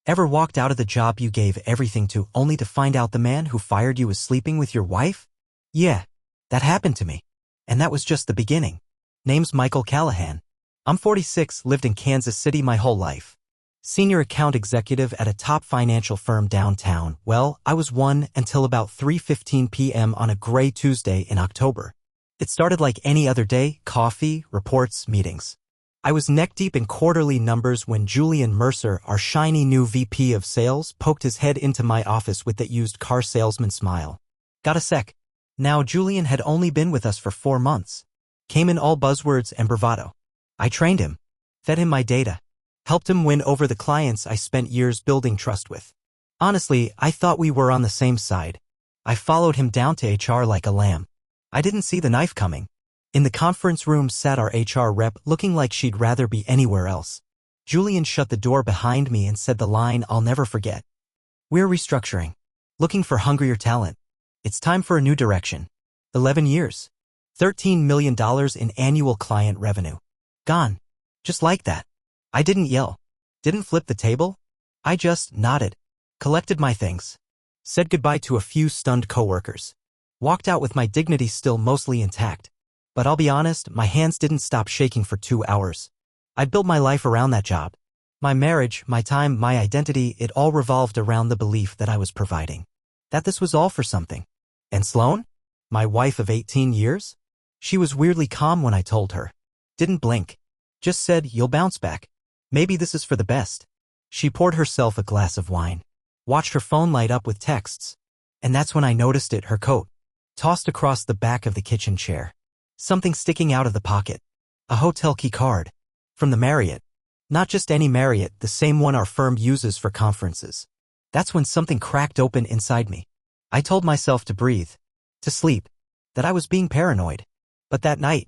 Ever walked out of the job you gave everything to only to find out the man who fired you was sleeping with your wife? Yeah, that happened to me. And that was just the beginning. Name's Michael Callahan. I'm 46, lived in Kansas City my whole life. Senior account executive at a top financial firm downtown. Well, I was one until about 3:15 p.m. on a gray Tuesday in October. It started like any other day, coffee, reports, meetings. I was neck-deep in quarterly numbers when Julian Mercer, our shiny new VP of sales, poked his head into my office with that used car salesman smile. Got a sec. Now Julian had only been with us for 4 months. Came in all buzzwords and bravado. I trained him, fed him my data, helped him win over the clients I spent years building trust with. Honestly, I thought we were on the same side. I followed him down to HR like a lamb. I didn't see the knife coming. In the conference room sat our HR rep looking like she'd rather be anywhere else. Julian shut the door behind me and said the line I'll never forget. We're restructuring. Looking for hungrier talent. It's time for a new direction. 11 years. $13 million in annual client revenue. Gone. Just like that. I didn't yell. Didn't flip the table. I just nodded. Collected my things. Said goodbye to a few stunned coworkers. Walked out with my dignity still mostly intact. But I'll be honest, my hands didn't stop shaking for 2 hours. I built my life around that job. My marriage, my time, my identity, it all revolved around the belief that I was providing. That this was all for something. And Sloane? My wife of 18 years? She was weirdly calm when I told her. Didn't blink. Just said, you'll bounce back. Maybe this is for the best. She poured herself a glass of wine. Watched her phone light up with texts. And that's when I noticed it, her coat. Tossed across the back of the kitchen chair. Something sticking out of the pocket. A hotel key card. From the Marriott. Not just any Marriott, the same one our firm uses for conferences. That's when something cracked open inside me. I told myself to breathe. To sleep. That I was being paranoid. But that night,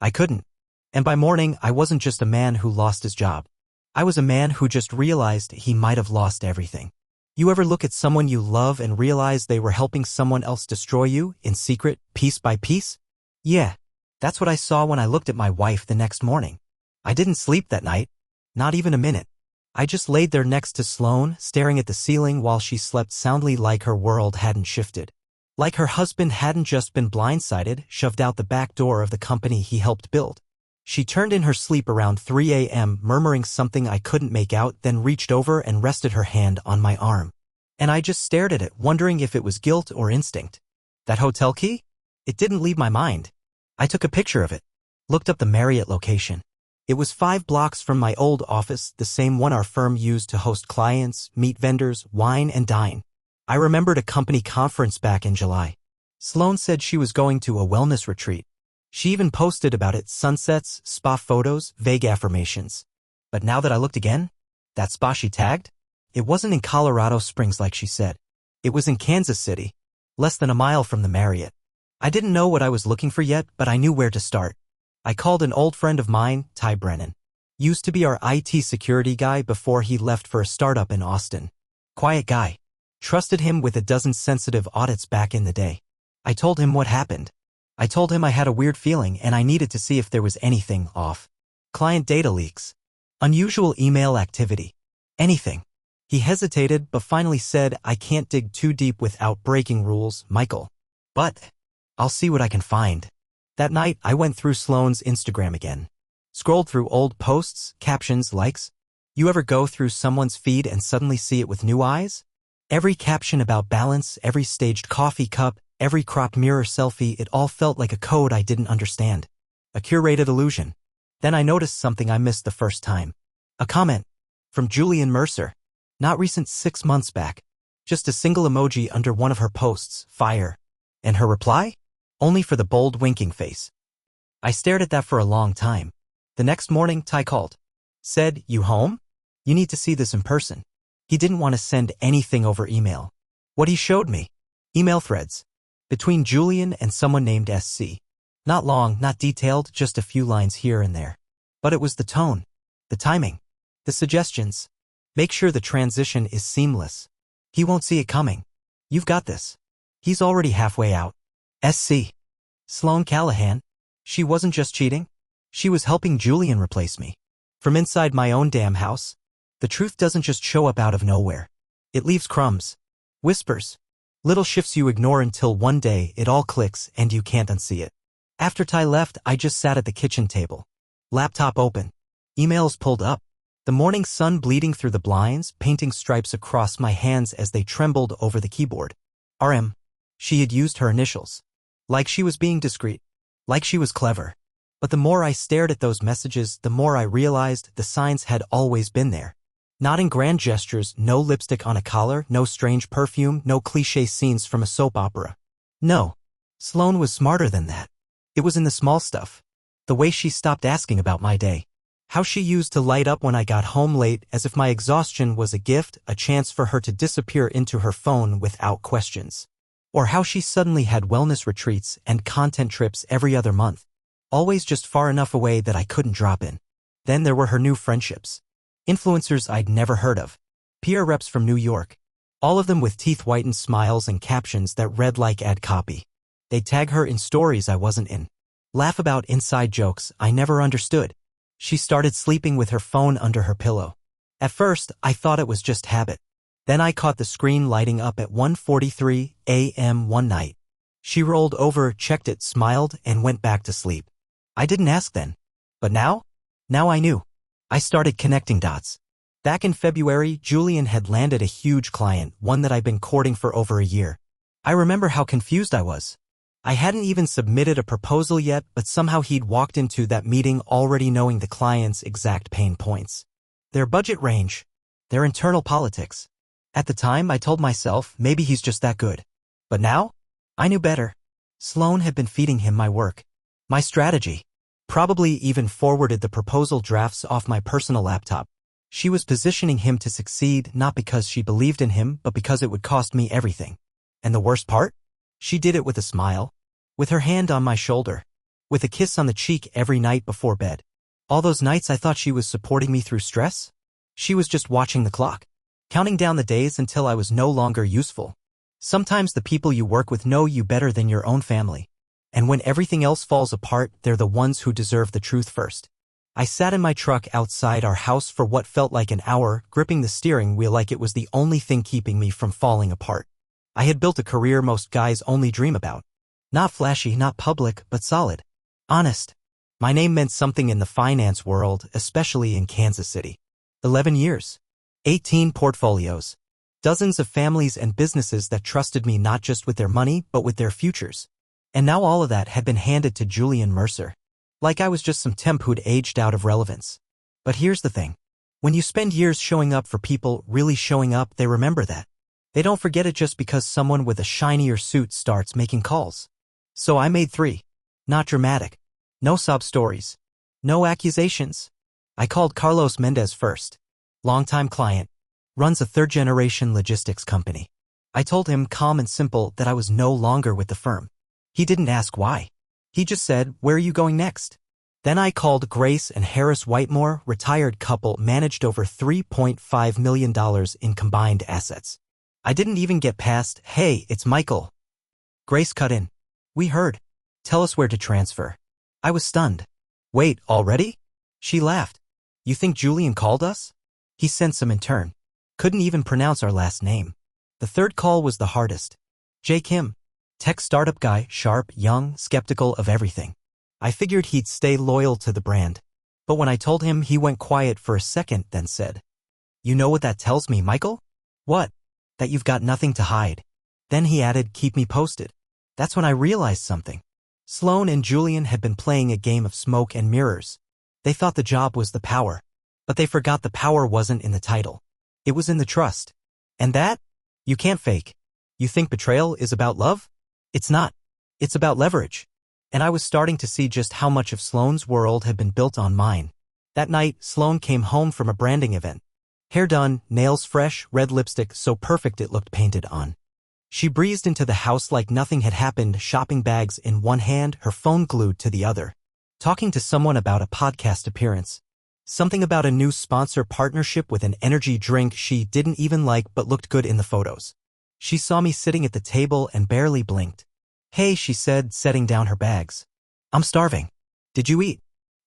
I couldn't. And by morning, I wasn't just a man who lost his job. I was a man who just realized he might have lost everything. You ever look at someone you love and realize they were helping someone else destroy you, in secret, piece by piece? Yeah, that's what I saw when I looked at my wife the next morning. I didn't sleep that night. Not even a minute. I just laid there next to Sloane, staring at the ceiling while she slept soundly like her world hadn't shifted. Like her husband hadn't just been blindsided, shoved out the back door of the company he helped build. She turned in her sleep around 3 a.m., murmuring something I couldn't make out, then reached over and rested her hand on my arm. And I just stared at it, wondering if it was guilt or instinct. That hotel key? It didn't leave my mind. I took a picture of it. Looked up the Marriott location. It was 5 blocks from my old office, the same one our firm used to host clients, meet vendors, wine and dine. I remembered a company conference back in July. Sloane said she was going to a wellness retreat. She even posted about it, sunsets, spa photos, vague affirmations. But now that I looked again, that spa she tagged? It wasn't in Colorado Springs like she said. It was in Kansas City, less than a mile from the Marriott. I didn't know what I was looking for yet, but I knew where to start. I called an old friend of mine, Ty Brennan. Used to be our IT security guy before he left for a startup in Austin. Quiet guy. Trusted him with a dozen sensitive audits back in the day. I told him what happened. I told him I had a weird feeling and I needed to see if there was anything off. Client data leaks. Unusual email activity. Anything. He hesitated but finally said, I can't dig too deep without breaking rules, Michael. But I'll see what I can find. That night, I went through Sloane's Instagram again. Scrolled through old posts, captions, likes. You ever go through someone's feed and suddenly see it with new eyes? Every caption about balance, every staged coffee cup, every cropped mirror selfie, it all felt like a code I didn't understand. A curated illusion. Then I noticed something I missed the first time. A comment. From Julian Mercer. Not recent, 6 months back. Just a single emoji under one of her posts, fire. And her reply? Only for the bold winking face. I stared at that for a long time. The next morning, Ty called. Said, you home? You need to see this in person. He didn't want to send anything over email. What he showed me. Email threads. Between Julian and someone named SC. Not long, not detailed, just a few lines here and there. But it was the tone. The timing. The suggestions. Make sure the transition is seamless. He won't see it coming. You've got this. He's already halfway out. SC. Sloane Callahan. She wasn't just cheating. She was helping Julian replace me. From inside my own damn house. The truth doesn't just show up out of nowhere. It leaves crumbs, whispers, little shifts you ignore until one day it all clicks and you can't unsee it. After Ty left, I just sat at the kitchen table. Laptop open. Emails pulled up. The morning sun bleeding through the blinds, painting stripes across my hands as they trembled over the keyboard. RM. She had used her initials. Like she was being discreet. Like she was clever. But the more I stared at those messages, the more I realized the signs had always been there. Not in grand gestures, no lipstick on a collar, no strange perfume, no cliché scenes from a soap opera. No. Sloane was smarter than that. It was in the small stuff. The way she stopped asking about my day. How she used to light up when I got home late as if my exhaustion was a gift, a chance for her to disappear into her phone without questions. Or how she suddenly had wellness retreats and content trips every other month. Always just far enough away that I couldn't drop in. Then there were her new friendships. Influencers I'd never heard of. PR reps from New York. All of them with teeth-whitened smiles and captions that read like ad copy. They'd tag her in stories I wasn't in. Laugh about inside jokes I never understood. She started sleeping with her phone under her pillow. At first, I thought it was just habit. Then I caught the screen lighting up at 1:43 a.m. one night. She rolled over, checked it, smiled, and went back to sleep. I didn't ask then. But now? Now I knew. I started connecting dots. Back in February, Julian had landed a huge client, one that I'd been courting for over a year. I remember how confused I was. I hadn't even submitted a proposal yet, but somehow he'd walked into that meeting already knowing the client's exact pain points. Their budget range. Their internal politics. At the time, I told myself, maybe he's just that good. But now? I knew better. Sloane had been feeding him my work. My strategy. Probably even forwarded the proposal drafts off my personal laptop. She was positioning him to succeed not because she believed in him, but because it would cost me everything. And the worst part? She did it with a smile. With her hand on my shoulder. With a kiss on the cheek every night before bed. All those nights I thought she was supporting me through stress? She was just watching the clock. Counting down the days until I was no longer useful. Sometimes the people you work with know you better than your own family. And when everything else falls apart, they're the ones who deserve the truth first. I sat in my truck outside our house for what felt like an hour, gripping the steering wheel like it was the only thing keeping me from falling apart. I had built a career most guys only dream about. Not flashy, not public, but solid. Honest. My name meant something in the finance world, especially in Kansas City. 11 years. 18 portfolios. Dozens of families and businesses that trusted me not just with their money, but with their futures. And now all of that had been handed to Julian Mercer. Like I was just some temp who'd aged out of relevance. But here's the thing. When you spend years showing up for people, really showing up, they remember that. They don't forget it just because someone with a shinier suit starts making calls. So I made 3. Not dramatic. No sob stories. No accusations. I called Carlos Mendez first. Longtime client. Runs a third-generation logistics company. I told him calm and simple that I was no longer with the firm. He didn't ask why. He just said, "Where are you going next?" Then I called Grace and Harris Whitemore, retired couple managed over $3.5 million in combined assets. I didn't even get past, "Hey, it's Michael." Grace cut in. "We heard. Tell us where to transfer." I was stunned. "Wait, already?" She laughed. "You think Julian called us?" He sent some intern. Couldn't even pronounce our last name. The third call was the hardest. Jay Kim. Tech startup guy, sharp, young, skeptical of everything. I figured he'd stay loyal to the brand. But when I told him, he went quiet for a second, then said, "You know what that tells me, Michael?" "What?" "That you've got nothing to hide." Then he added, "Keep me posted." That's when I realized something. Sloane and Julian had been playing a game of smoke and mirrors. They thought the job was the power. But they forgot the power wasn't in the title. It was in the trust. And that? You can't fake. You think betrayal is about love? It's not. It's about leverage. And I was starting to see just how much of Sloane's world had been built on mine. That night, Sloane came home from a branding event. Hair done, nails fresh, red lipstick so perfect it looked painted on. She breezed into the house like nothing had happened, shopping bags in one hand, her phone glued to the other. Talking to someone about a podcast appearance. Something about a new sponsor partnership with an energy drink she didn't even like but looked good in the photos. She saw me sitting at the table and barely blinked. "Hey," she said, setting down her bags. "I'm starving. Did you eat?"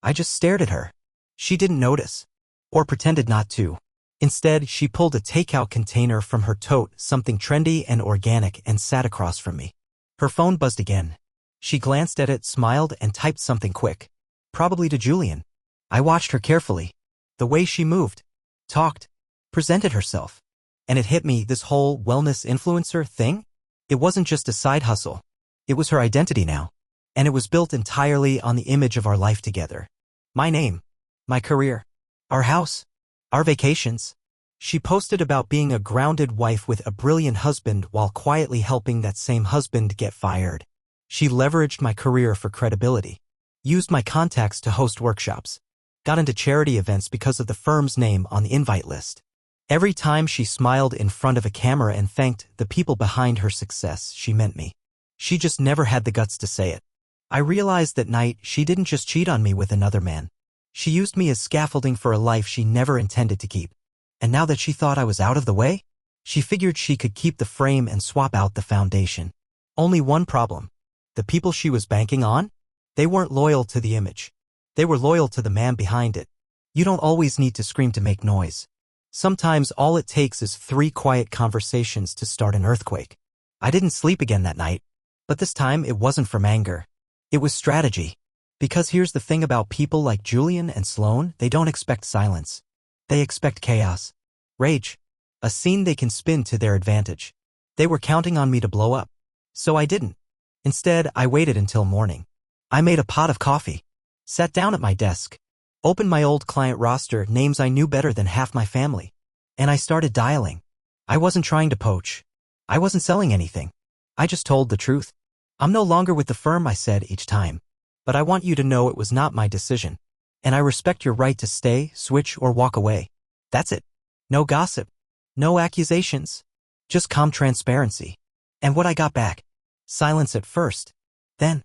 I just stared at her. She didn't notice. Or pretended not to. Instead, she pulled a takeout container from her tote, something trendy and organic, and sat across from me. Her phone buzzed again. She glanced at it, smiled, and typed something quick. Probably to Julian. I watched her carefully. The way she moved, talked, presented herself. And it hit me, this whole wellness influencer thing? It wasn't just a side hustle. It was her identity now. And it was built entirely on the image of our life together. My name, my career, our house, our vacations. She posted about being a grounded wife with a brilliant husband while quietly helping that same husband get fired. She leveraged my career for credibility, used my contacts to host workshops, got into charity events because of the firm's name on the invite list. Every time she smiled in front of a camera and thanked the people behind her success, she meant me. She just never had the guts to say it. I realized that night she didn't just cheat on me with another man. She used me as scaffolding for a life she never intended to keep. And now that she thought I was out of the way, she figured she could keep the frame and swap out the foundation. Only one problem. The people she was banking on? They weren't loyal to the image. They were loyal to the man behind it. You don't always need to scream to make noise. Sometimes all it takes is 3 quiet conversations to start an earthquake. I didn't sleep again that night. But this time it wasn't from anger. It was strategy. Because here's the thing about people like Julian and Sloan, they don't expect silence. They expect chaos. Rage. A scene they can spin to their advantage. They were counting on me to blow up. So I didn't. Instead, I waited until morning. I made a pot of coffee. Sat down at my desk. Opened my old client roster, names I knew better than half my family. And I started dialing. I wasn't trying to poach. I wasn't selling anything. I just told the truth. I'm no longer with the firm, I said each time. But I want you to know it was not my decision. And I respect your right to stay, switch, or walk away. That's it. No gossip. No accusations. Just calm transparency. And what I got back? Silence at first. Then,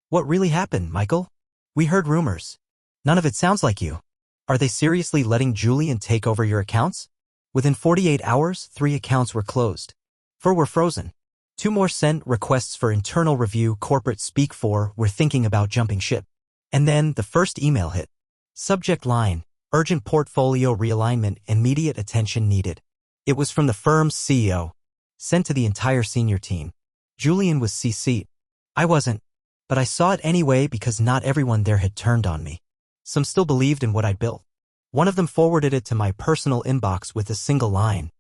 what really happened, Michael? We heard rumors. None of it sounds like you. Are they seriously letting Julian take over your accounts? Within 48 hours, 3 accounts were closed. 4 were frozen. 2 more sent requests for internal review. Corporate speak for were thinking about jumping ship. And then the first email hit. Subject line, urgent portfolio realignment, immediate attention needed. It was from the firm's CEO. Sent to the entire senior team. Julian was CC'd. I wasn't. But I saw it anyway because not everyone there had turned on me. Some still believed in what I'd built. One of them forwarded it to my personal inbox with a single line.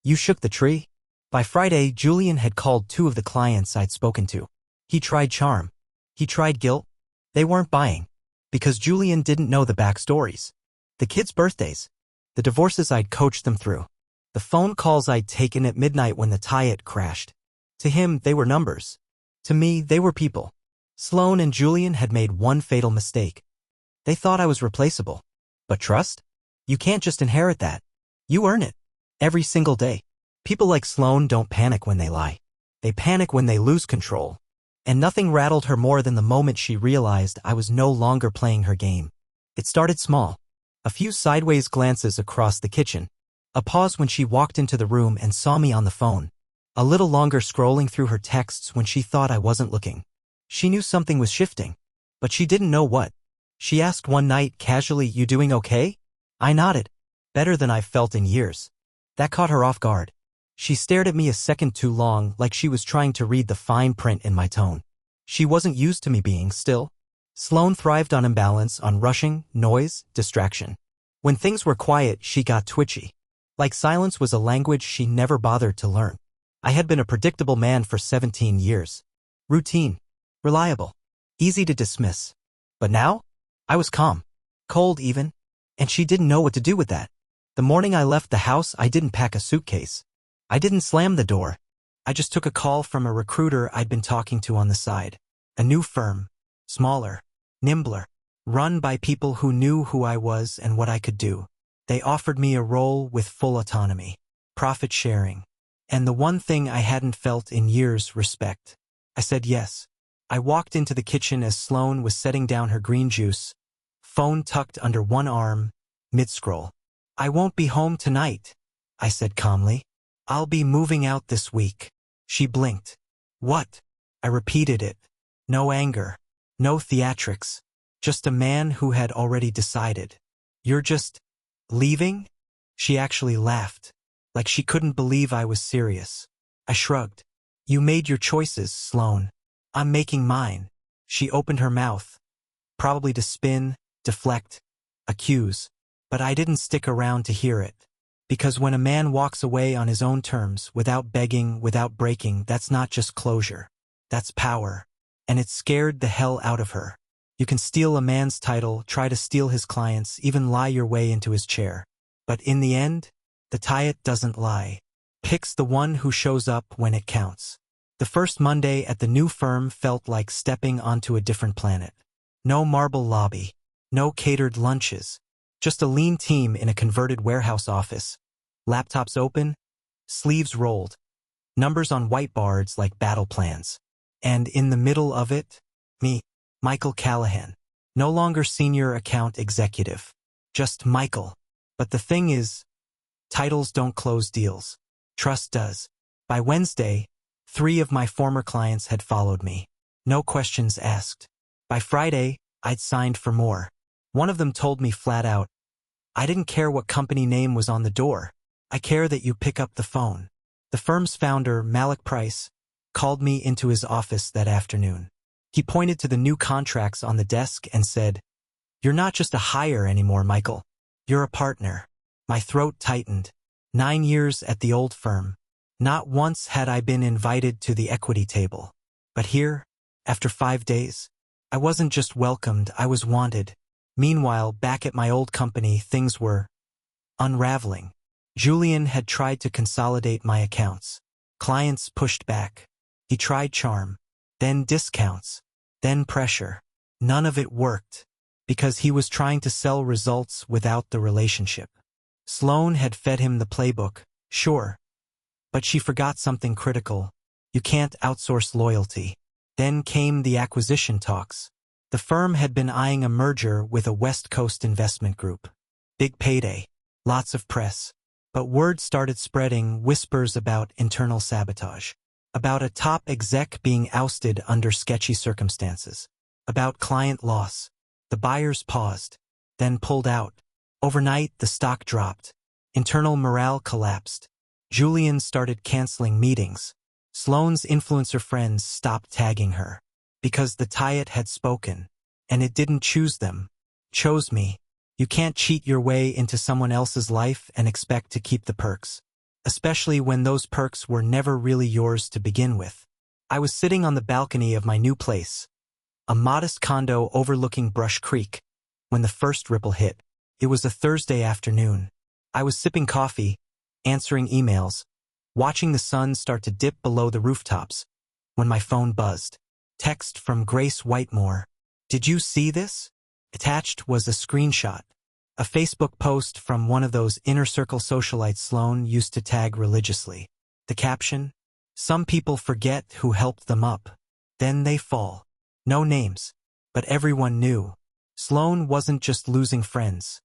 You shook the tree. By Friday, Julian had called 2 of the clients I'd spoken to. He tried charm. He tried guilt. They weren't buying. Because Julian didn't know the backstories. The kids' birthdays. The divorces I'd coached them through. The phone calls I'd taken at midnight when the Tayat crashed. To him, they were numbers. To me, they were people. Sloan and Julian had made one fatal mistake. They thought I was replaceable. But trust? You can't just inherit that. You earn it. Every single day. People like Sloan don't panic when they lie. They panic when they lose control. And nothing rattled her more than the moment she realized I was no longer playing her game. It started small. A few sideways glances across the kitchen. A pause when she walked into the room and saw me on the phone. A little longer scrolling through her texts when she thought I wasn't looking. She knew something was shifting. But she didn't know what. She asked one night casually, "You doing okay?" I nodded. Better than I've felt in years. That caught her off guard. She stared at me a second too long, like she was trying to read the fine print in my tone. She wasn't used to me being still. Sloan thrived on imbalance, on rushing, noise, distraction. When things were quiet, she got twitchy. Like silence was a language she never bothered to learn. I had been a predictable man for 17 years. Routine. Reliable. Easy to dismiss. But now? I was calm. Cold even. And she didn't know what to do with that. The morning I left the house, I didn't pack a suitcase. I didn't slam the door. I just took a call from a recruiter I'd been talking to on the side. A new firm. Smaller. Nimbler. Run by people who knew who I was and what I could do. They offered me a role with full autonomy. Profit sharing. And the one thing I hadn't felt in years, respect. I said yes. I walked into the kitchen as Sloan was setting down her green juice. Phone tucked under one arm, mid-scroll. I won't be home tonight, I said calmly. I'll be moving out this week. She blinked. What? I repeated it. No anger. No theatrics. Just a man who had already decided. You're just leaving? She actually laughed, like she couldn't believe I was serious. I shrugged. You made your choices, Sloane. I'm making mine. She opened her mouth, probably to spin, deflect, accuse. But I didn't stick around to hear it. Because when a man walks away on his own terms, without begging, without breaking, that's not just closure. That's power. And it scared the hell out of her. You can steal a man's title, try to steal his clients, even lie your way into his chair. But in the end, the Tayat doesn't lie. Picks the one who shows up when it counts. The first Monday at the new firm felt like stepping onto a different planet. No marble lobby. No catered lunches. Just a lean team in a converted warehouse office. Laptops open, sleeves rolled. Numbers on whiteboards like battle plans. And in the middle of it, me, Michael Callahan. No longer senior account executive. Just Michael. But the thing is, titles don't close deals. Trust does. By Wednesday, 3 of my former clients had followed me. No questions asked. By Friday, I'd signed for more. One of them told me flat out, I didn't care what company name was on the door. I care that you pick up the phone. The firm's founder, Malik Price, called me into his office that afternoon. He pointed to the new contracts on the desk and said, You're not just a hire anymore, Michael. You're a partner. My throat tightened. 9 years at the old firm. Not once had I been invited to the equity table. But here, after 5 days, I wasn't just welcomed, I was wanted. Meanwhile, back at my old company, things were unraveling. Julian had tried to consolidate my accounts. Clients pushed back. He tried charm, then discounts, then pressure. None of it worked, because he was trying to sell results without the relationship. Sloane had fed him the playbook, sure. But she forgot something critical. You can't outsource loyalty. Then came the acquisition talks. The firm had been eyeing a merger with a West Coast investment group. Big payday. Lots of press. But word started spreading, whispers about internal sabotage. About a top exec being ousted under sketchy circumstances. About client loss. The buyers paused, then pulled out. Overnight, the stock dropped. Internal morale collapsed. Julian started canceling meetings. Sloane's influencer friends stopped tagging her. Because the Tayat had spoken. And it didn't choose them. Chose me. You can't cheat your way into someone else's life and expect to keep the perks. Especially when those perks were never really yours to begin with. I was sitting on the balcony of my new place. A modest condo overlooking Brush Creek. When the first ripple hit. It was a Thursday afternoon. I was sipping coffee, answering emails, watching the sun start to dip below the rooftops, when my phone buzzed. Text from Grace Whitemore. Did you see this? Attached was a screenshot. A Facebook post from one of those inner circle socialites Sloane used to tag religiously. The caption? Some people forget who helped them up. Then they fall. No names. But everyone knew. Sloane wasn't just losing friends.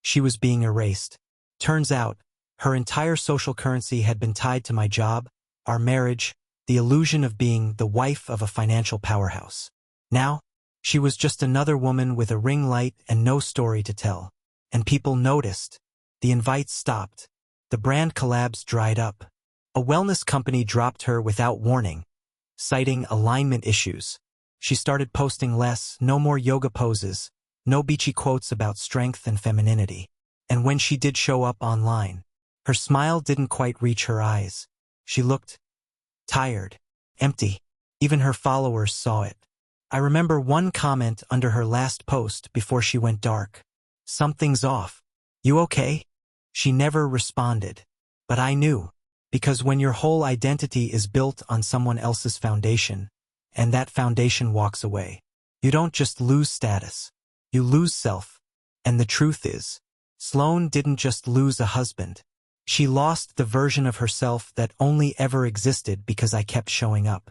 She was being erased. Turns out, her entire social currency had been tied to my job, our marriage, the illusion of being the wife of a financial powerhouse. Now, she was just another woman with a ring light and no story to tell. And people noticed. The invites stopped. The brand collabs dried up. A wellness company dropped her without warning, citing alignment issues. She started posting less, no more yoga poses, no beachy quotes about strength and femininity. And when she did show up online, her smile didn't quite reach her eyes. She looked tired, empty. Even her followers saw it. I remember one comment under her last post before she went dark. Something's off. You okay? She never responded. But I knew. Because when your whole identity is built on someone else's foundation, and that foundation walks away, you don't just lose status. You lose self. And the truth is, Sloane didn't just lose a husband. She lost the version of herself that only ever existed because I kept showing up.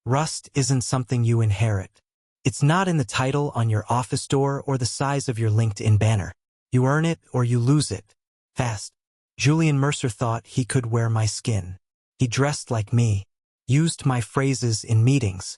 Rust isn't something you inherit. It's not in the title on your office door or the size of your LinkedIn banner. You earn it or you lose it. Fast. Julian Mercer thought he could wear my skin. He dressed like me, used my phrases in meetings,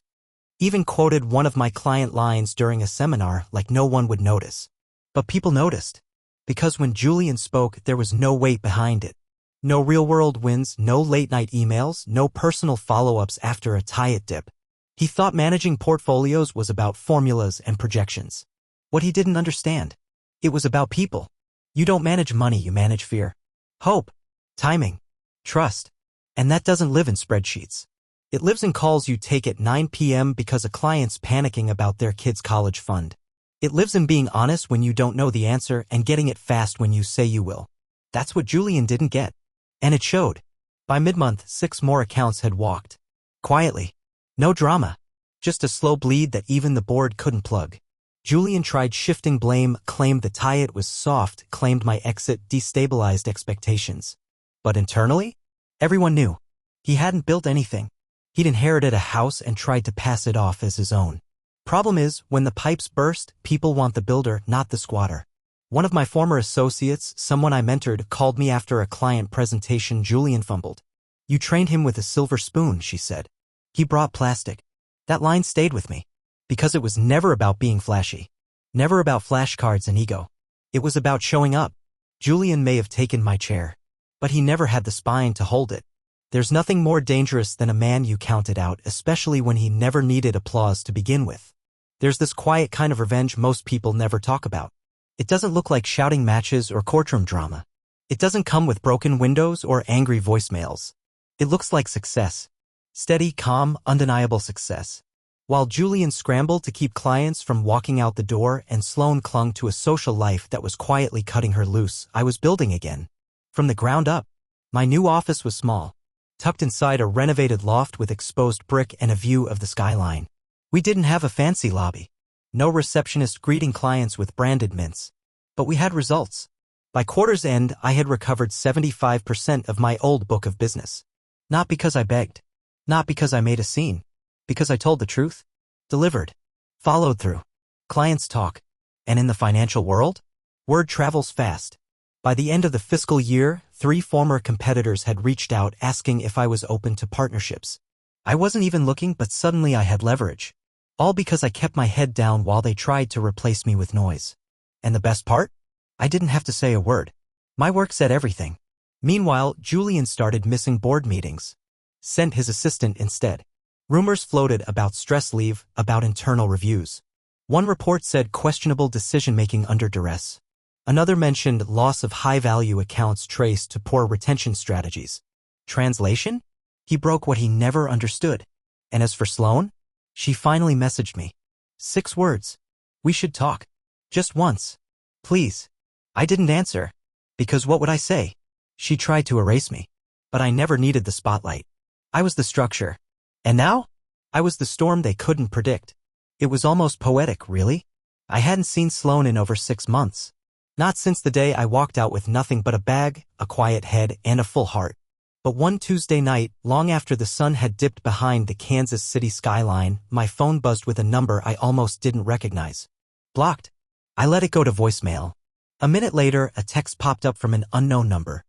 even quoted one of my client lines during a seminar like no one would notice. But people noticed. Because when Julian spoke, there was no weight behind it. No real-world wins, no late-night emails, no personal follow-ups after a tie-it dip. He thought managing portfolios was about formulas and projections. What he didn't understand. It was about people. You don't manage money, you manage fear. Hope. Timing. Trust. And that doesn't live in spreadsheets. It lives in calls you take at 9 p.m. because a client's panicking about their kid's college fund. It lives in being honest when you don't know the answer and getting it fast when you say you will. That's what Julian didn't get. And it showed. By mid-month, 6 more accounts had walked. Quietly. No drama. Just a slow bleed that even the board couldn't plug. Julian tried shifting blame, claimed the tie-it was soft, claimed my exit destabilized expectations. But internally, everyone knew. He hadn't built anything. He'd inherited a house and tried to pass it off as his own. Problem is, when the pipes burst, people want the builder, not the squatter. One of my former associates, someone I mentored, called me after a client presentation. Julian fumbled. You trained him with a silver spoon, she said. He brought plastic. That line stayed with me. Because it was never about being flashy. Never about flashcards and ego. It was about showing up. Julian may have taken my chair. But he never had the spine to hold it. There's nothing more dangerous than a man you counted out, especially when he never needed applause to begin with. There's this quiet kind of revenge most people never talk about. It doesn't look like shouting matches or courtroom drama. It doesn't come with broken windows or angry voicemails. It looks like success. Steady, calm, undeniable success. While Julian scrambled to keep clients from walking out the door and Sloane clung to a social life that was quietly cutting her loose, I was building again. From the ground up. My new office was small, tucked inside a renovated loft with exposed brick and a view of the skyline. We didn't have a fancy lobby. No receptionist greeting clients with branded mints. But we had results. By quarter's end, I had recovered 75% of my old book of business. Not because I begged. Not because I made a scene. Because I told the truth. Delivered. Followed through. Clients talk. And in the financial world, word travels fast. By the end of the fiscal year, 3 former competitors had reached out asking if I was open to partnerships. I wasn't even looking, but suddenly I had leverage. All because I kept my head down while they tried to replace me with noise. And the best part? I didn't have to say a word. My work said everything. Meanwhile, Julian started missing board meetings. Sent his assistant instead. Rumors floated about stress leave, about internal reviews. One report said questionable decision-making under duress. Another mentioned loss of high-value accounts traced to poor retention strategies. Translation? He broke what he never understood. And as for Sloane? She finally messaged me. 6 words. We should talk. Just once. Please. I didn't answer. Because what would I say? She tried to erase me. But I never needed the spotlight. I was the structure. And now? I was the storm they couldn't predict. It was almost poetic, really. I hadn't seen Sloane in over 6 months. Not since the day I walked out with nothing but a bag, a quiet head, and a full heart. But one Tuesday night, long after the sun had dipped behind the Kansas City skyline, my phone buzzed with a number I almost didn't recognize. Blocked. I let it go to voicemail. A minute later, a text popped up from an unknown number.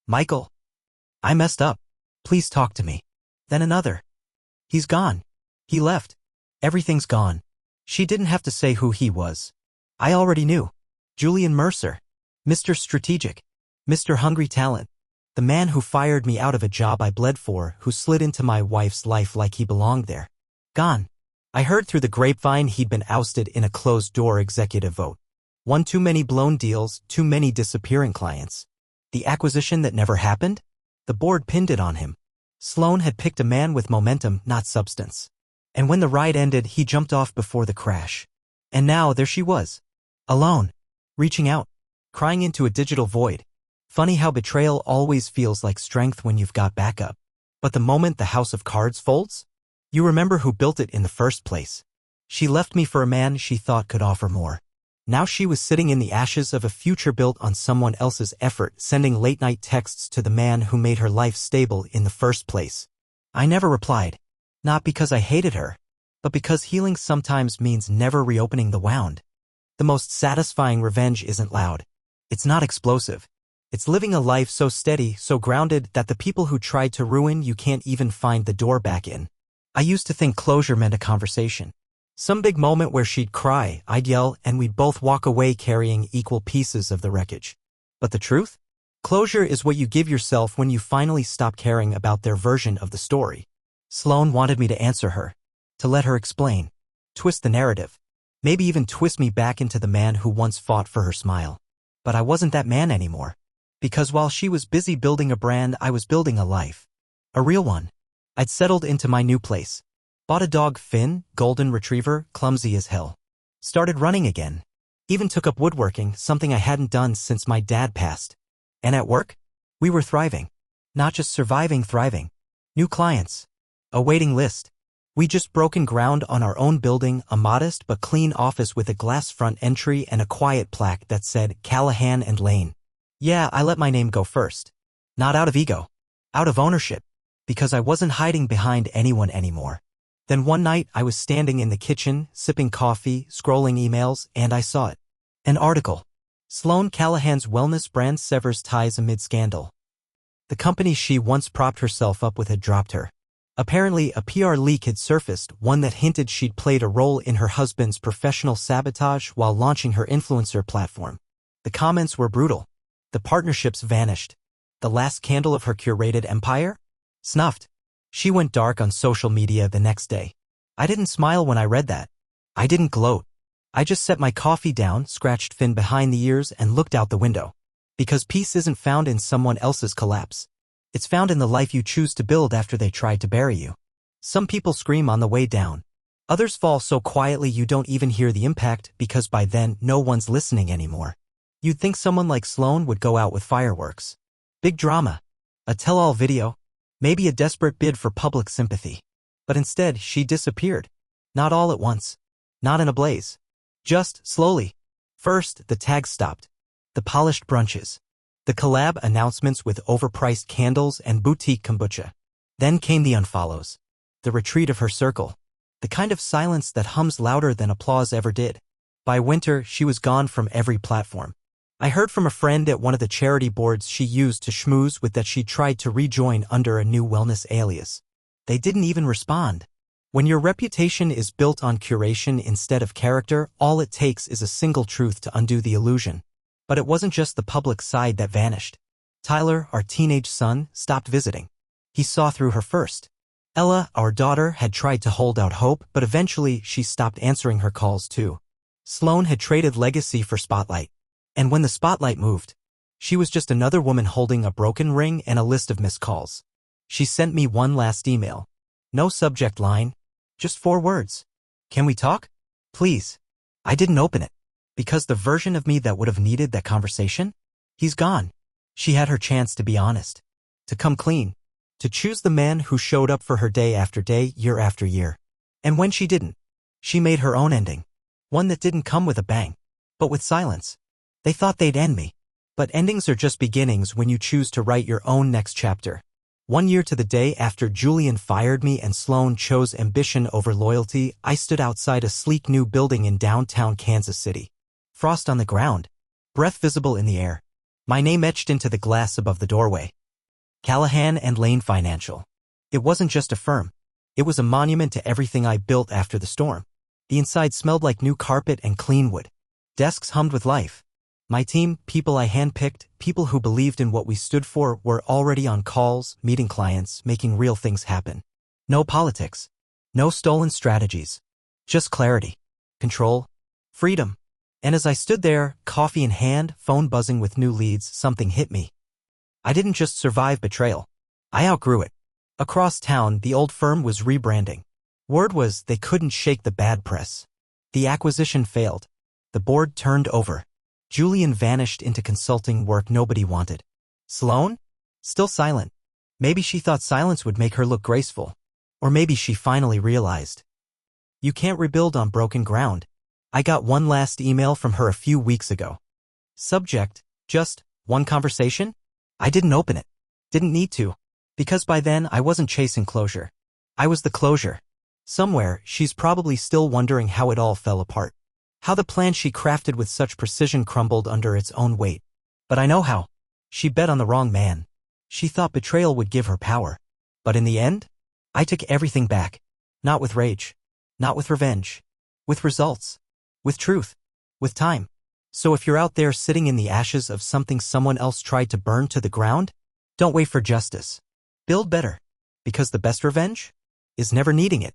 Michael. I messed up. Please talk to me. Then another. He's gone. He left. Everything's gone. She didn't have to say who he was. I already knew. Julian Mercer. Mr. Strategic. Mr. Hungry Talent. The man who fired me out of a job I bled for, who slid into my wife's life like he belonged there. Gone. I heard through the grapevine he'd been ousted in a closed-door executive vote. One too many blown deals, too many disappearing clients. The acquisition that never happened? The board pinned it on him. Sloane had picked a man with momentum, not substance. And when the ride ended, he jumped off before the crash. And now there she was. Alone. Reaching out. Crying into a digital void. Funny how betrayal always feels like strength when you've got backup. But the moment the house of cards folds? You remember who built it in the first place. She left me for a man she thought could offer more. Now she was sitting in the ashes of a future built on someone else's effort, sending late-night texts to the man who made her life stable in the first place. I never replied. Not because I hated her, but because healing sometimes means never reopening the wound. The most satisfying revenge isn't loud. It's not explosive. It's living a life so steady, so grounded, that the people who tried to ruin you can't even find the door back in. I used to think closure meant a conversation. Some big moment where she'd cry, I'd yell, and we'd both walk away carrying equal pieces of the wreckage. But the truth? Closure is what you give yourself when you finally stop caring about their version of the story. Sloane wanted me to answer her, to let her explain, twist the narrative, maybe even twist me back into the man who once fought for her smile. But I wasn't that man anymore. Because while she was busy building a brand, I was building a life. A real one. I'd settled into my new place. Bought a dog, Finn, golden retriever, clumsy as hell. Started running again. Even took up woodworking, something I hadn't done since my dad passed. And at work? We were thriving. Not just surviving, thriving. New clients. A waiting list. We just broken ground on our own building, a modest but clean office with a glass front entry and a quiet plaque that said Callahan and Lane. Yeah, I let my name go first. Not out of ego. Out of ownership. Because I wasn't hiding behind anyone anymore. Then one night I was standing in the kitchen, sipping coffee, scrolling emails, and I saw it. An article. Sloane Callahan's wellness brand severs ties amid scandal. The company she once propped herself up with had dropped her. Apparently, a PR leak had surfaced, one that hinted she'd played a role in her husband's professional sabotage while launching her influencer platform. The comments were brutal. The partnerships vanished. The last candle of her curated empire? Snuffed. She went dark on social media the next day. I didn't smile when I read that. I didn't gloat. I just set my coffee down, scratched Finn behind the ears, and looked out the window. Because peace isn't found in someone else's collapse. It's found in the life you choose to build after they try to bury you. Some people scream on the way down. Others fall so quietly you don't even hear the impact because by then no one's listening anymore. You'd think someone like Sloane would go out with fireworks. Big drama. A tell-all video. Maybe a desperate bid for public sympathy. But instead, she disappeared. Not all at once. Not in a blaze. Just slowly. First, the tags stopped. The polished brunches. The collab announcements with overpriced candles and boutique kombucha. Then came the unfollows. The retreat of her circle. The kind of silence that hums louder than applause ever did. By winter, she was gone from every platform. I heard from a friend at one of the charity boards she used to schmooze with that she tried to rejoin under a new wellness alias. They didn't even respond. When your reputation is built on curation instead of character, all it takes is a single truth to undo the illusion. But it wasn't just the public side that vanished. Tyler, our teenage son, stopped visiting. He saw through her first. Ella, our daughter, had tried to hold out hope, but eventually she stopped answering her calls too. Sloane had traded legacy for spotlight. And when the spotlight moved, she was just another woman holding a broken ring and a list of missed calls. She sent me one last email. No subject line. Just 4 words. Can we talk? Please. I didn't open it. Because the version of me that would have needed that conversation? He's gone. She had her chance to be honest. To come clean. To choose the man who showed up for her day after day, year after year. And when she didn't, she made her own ending. One that didn't come with a bang, but with silence. They thought they'd end me. But endings are just beginnings when you choose to write your own next chapter. 1 year to the day after Julian fired me and Sloane chose ambition over loyalty, I stood outside a sleek new building in downtown Kansas City. Frost on the ground. Breath visible in the air. My name etched into the glass above the doorway. Callahan and Lane Financial. It wasn't just a firm. It was a monument to everything I built after the storm. The inside smelled like new carpet and clean wood. Desks hummed with life. My team, people I handpicked, people who believed in what we stood for, were already on calls, meeting clients, making real things happen. No politics. No stolen strategies. Just clarity. Control. Freedom. And as I stood there, coffee in hand, phone buzzing with new leads, something hit me. I didn't just survive betrayal. I outgrew it. Across town, the old firm was rebranding. Word was they couldn't shake the bad press. The acquisition failed. The board turned over. Julian vanished into consulting work nobody wanted. Sloane? Still silent. Maybe she thought silence would make her look graceful. Or maybe she finally realized. You can't rebuild on broken ground. I got one last email from her a few weeks ago. Subject, just one conversation? I didn't open it. Didn't need to. Because by then I wasn't chasing closure. I was the closure. Somewhere, she's probably still wondering how it all fell apart. How the plan she crafted with such precision crumbled under its own weight. But I know how. She bet on the wrong man. She thought betrayal would give her power. But in the end, I took everything back. Not with rage. Not with revenge. with results, with truth, with time. So if you're out there sitting in the ashes of something someone else tried to burn to the ground, don't wait for justice. Build better, because the best revenge is never needing it.